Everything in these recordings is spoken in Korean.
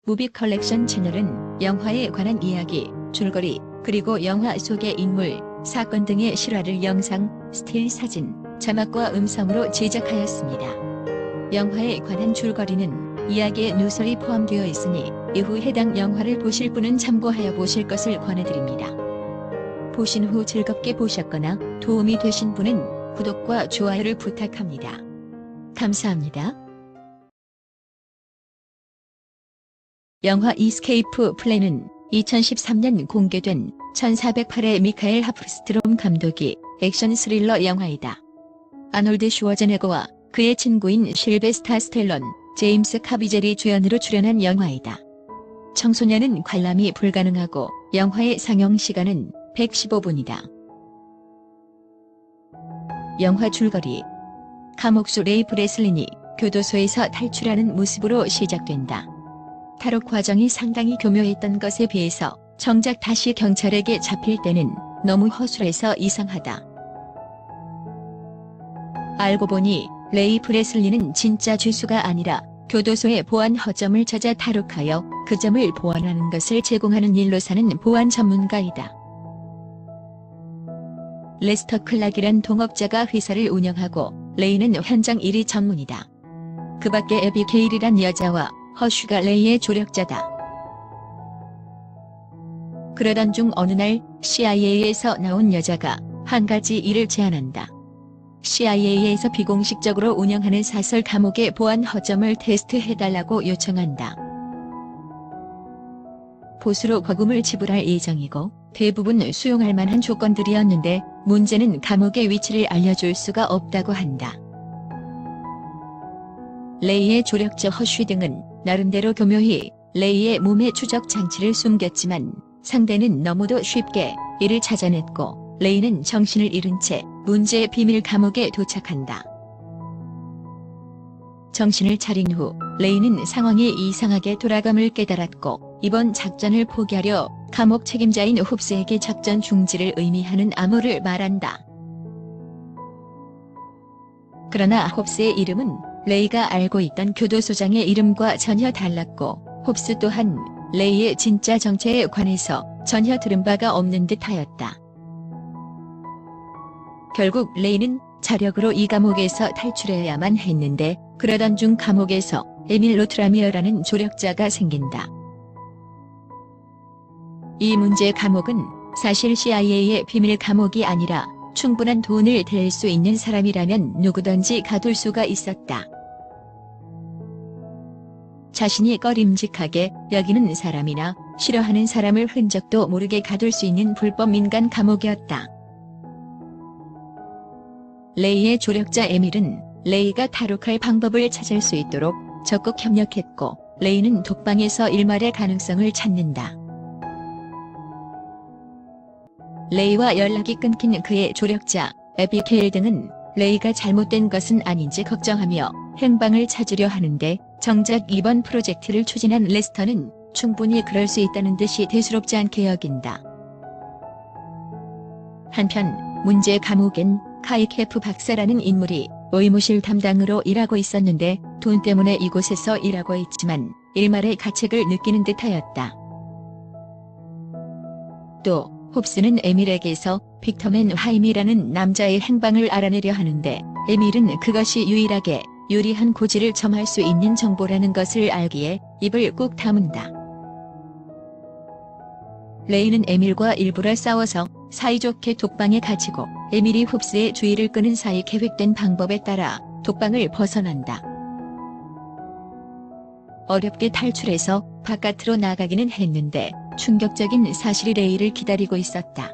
무비 컬렉션 채널은 영화에 관한 이야기, 줄거리, 그리고 영화 속의 인물, 사건 등의 실화를 영상, 스틸 사진, 자막과 음성으로 제작하였습니다. 영화에 관한 줄거리는 이야기의 누설이 포함되어 있으니 이후 해당 영화를 보실 분은 참고하여 보실 것을 권해드립니다. 보신 후 즐겁게 보셨거나 도움이 되신 분은 구독과 좋아요를 부탁합니다. 감사합니다. 영화 이스케이프 플랜은 2013년 공개된 1408의 미카엘 하프스트롬 감독의 액션 스릴러 영화이다. 아놀드 슈워제네거와 그의 친구인 실베스타 스텔론, 제임스 카비젤이 주연으로 출연한 영화이다. 청소년은 관람이 불가능하고 영화의 상영 시간은 115분이다. 영화 줄거리. 감옥수 레이 브레슬린이 교도소에서 탈출하는 모습으로 시작된다. 탈옥 과정이 상당히 교묘했던 것에 비해서 정작 다시 경찰에게 잡힐 때는 너무 허술해서 이상하다. 알고 보니 레이 브레슬리는 진짜 죄수가 아니라 교도소의 보안 허점을 찾아 탈옥하여 그 점을 보완하는 것을 제공하는 일로 사는 보안 전문가이다. 레스터 클락이란 동업자가 회사를 운영하고 레이는 현장 일이 전문이다. 그 밖에 에비게일이란 여자와 허쉬가 레이의 조력자다. 그러던 중 어느 날 CIA에서 나온 여자가 한 가지 일을 제안한다. CIA에서 비공식적으로 운영하는 사설 감옥의 보안 허점을 테스트해달라고 요청한다. 보수로 거금을 지불할 예정이고 대부분 수용할 만한 조건들이었는데 문제는 감옥의 위치를 알려줄 수가 없다고 한다. 레이의 조력자 허쉬 등은 나름대로 교묘히 레이의 몸에 추적 장치를 숨겼지만 상대는 너무도 쉽게 이를 찾아냈고 레이는 정신을 잃은 채 문제의 비밀 감옥에 도착한다. 정신을 차린 후 레이는 상황이 이상하게 돌아감을 깨달았고 이번 작전을 포기하려 감옥 책임자인 홉스에게 작전 중지를 의미하는 암호를 말한다. 그러나 홉스의 이름은 레이가 알고 있던 교도소장의 이름과 전혀 달랐고 홉스 또한 레이의 진짜 정체에 관해서 전혀 들은 바가 없는 듯하였다. 결국 레이는 자력으로 이 감옥에서 탈출해야만 했는데 그러던 중 감옥에서 에밀 로트라미어라는 조력자가 생긴다. 이 문제의 감옥은 사실 CIA의 비밀 감옥이 아니라 충분한 돈을 댈 수 있는 사람이라면 누구든지 가둘 수가 있었다. 자신이 꺼림직하게 여기는 사람이나 싫어하는 사람을 흔적도 모르게 가둘 수 있는 불법 민간 감옥이었다. 레이의 조력자 에밀은 레이가 탈옥할 방법을 찾을 수 있도록 적극 협력했고 레이는 독방에서 일말의 가능성을 찾는다. 레이와 연락이 끊긴 그의 조력자 에비게일 등은 레이가 잘못된 것은 아닌지 걱정하며 행방을 찾으려 하는데 정작 이번 프로젝트를 추진한 레스터는 충분히 그럴 수 있다는 듯이 대수롭지 않게 여긴다. 한편 문제의 감옥엔 카이케프 박사라는 인물이 의무실 담당으로 일하고 있었는데 돈 때문에 이곳에서 일하고 있지만 일말의 가책을 느끼는 듯하였다. 또 홉스는 에밀에게서 빅터맨 하임이라는 남자의 행방을 알아내려 하는데 에밀은 그것이 유일하게 유리한 고지를 점할 수 있는 정보라는 것을 알기에 입을 꾹 다문다. 레이는 에밀과 일부러 싸워서 사이좋게 독방에 갇히고 에밀이 홉스의 주의를 끄는 사이 계획된 방법에 따라 독방을 벗어난다. 어렵게 탈출해서 바깥으로 나가기는 했는데 충격적인 사실이 레이를 기다리고 있었다.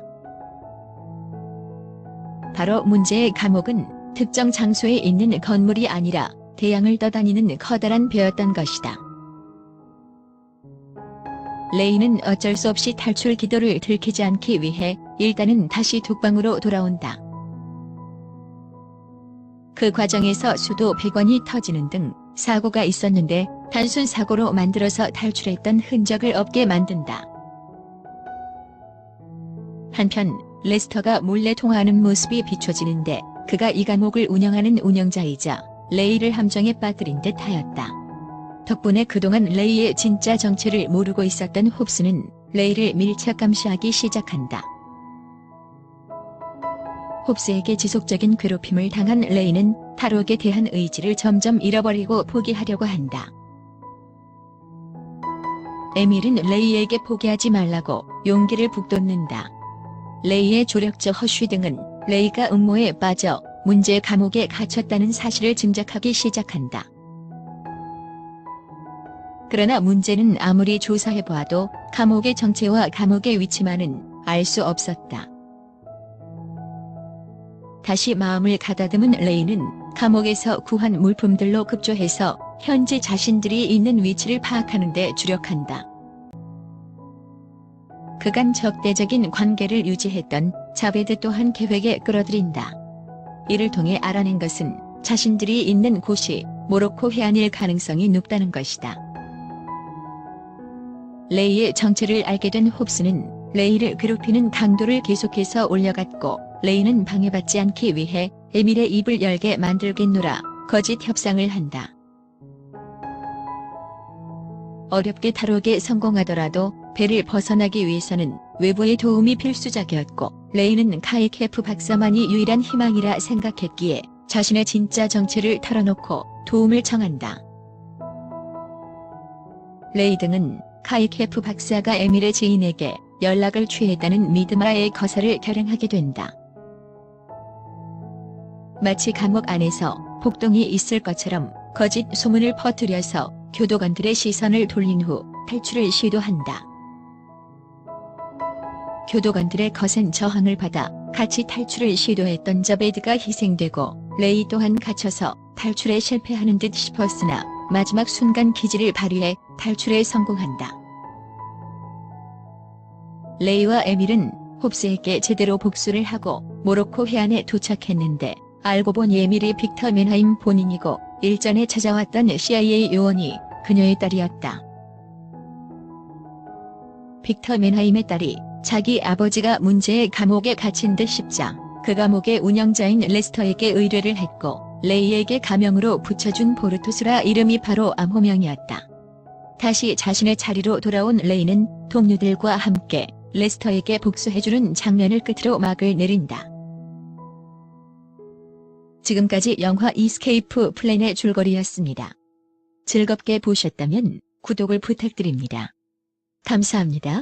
바로 문제의 감옥은 특정 장소에 있는 건물이 아니라 대양을 떠다니는 커다란 배였던 것이다. 레이는 어쩔 수 없이 탈출 기도를 들키지 않기 위해 일단은 다시 독방으로 돌아온다. 그 과정에서 수도 100원이 터지는 등 사고가 있었는데 단순 사고로 만들어서 탈출했던 흔적을 없게 만든다. 한편 레스터가 몰래 통화하는 모습이 비춰지는데 그가 이 감옥을 운영하는 운영자이자 레이를 함정에 빠뜨린 듯하였다. 덕분에 그동안 레이의 진짜 정체를 모르고 있었던 홉스는 레이를 밀착 감시하기 시작한다. 홉스에게 지속적인 괴롭힘을 당한 레이는 탈옥에 대한 의지를 점점 잃어버리고 포기하려고 한다. 에밀은 레이에게 포기하지 말라고 용기를 북돋는다. 레이의 조력자 허쉬 등은 레이가 음모에 빠져 문제 감옥에 갇혔다는 사실을 짐작하기 시작한다. 그러나 문제는 아무리 조사해보아도 감옥의 정체와 감옥의 위치만은 알 수 없었다. 다시 마음을 가다듬은 레이는 감옥에서 구한 물품들로 급조해서 현재 자신들이 있는 위치를 파악하는 데 주력한다. 그간 적대적인 관계를 유지했던 자베드 또한 계획에 끌어들인다. 이를 통해 알아낸 것은 자신들이 있는 곳이 모로코 해안일 가능성이 높다는 것이다. 레이의 정체를 알게 된 홉스는 레이를 괴롭히는 강도를 계속해서 올려갔고, 레이는 방해받지 않기 위해 에밀의 입을 열게 만들겠노라 거짓 협상을 한다. 어렵게 탈옥에 성공하더라도 배를 벗어나기 위해서는 외부의 도움이 필수적이었고, 레이는 카이케프 박사만이 유일한 희망이라 생각했기에 자신의 진짜 정체를 털어놓고 도움을 청한다. 레이 등은 카이케프 박사가 에밀의 지인에게 연락을 취했다는 미드마의 거사를 결행하게 된다. 마치 감옥 안에서 폭동이 있을 것처럼 거짓 소문을 퍼뜨려서 교도관들의 시선을 돌린 후 탈출을 시도한다. 교도관들의 거센 저항을 받아 같이 탈출을 시도했던 자베드가 희생되고, 레이 또한 갇혀서 탈출에 실패하는 듯 싶었으나 마지막 순간 기지를 발휘해 탈출에 성공한다. 레이와 에밀은 홉스에게 제대로 복수를 하고 모로코 해안에 도착했는데, 알고 보니 에밀이 빅터 맨하임 본인이고 일전에 찾아왔던 CIA 요원이 그녀의 딸이었다. 빅터 맨하임의 딸이 자기 아버지가 문제의 감옥에 갇힌 듯 싶자 그 감옥의 운영자인 레스터에게 의뢰를 했고, 레이에게 가명으로 붙여준 보르토스라 이름이 바로 암호명이었다. 다시 자신의 자리로 돌아온 레이는 동료들과 함께 레스터에게 복수해주는 장면을 끝으로 막을 내린다. 지금까지 영화 이스케이프 플랜의 줄거리였습니다. 즐겁게 보셨다면 구독을 부탁드립니다. 감사합니다.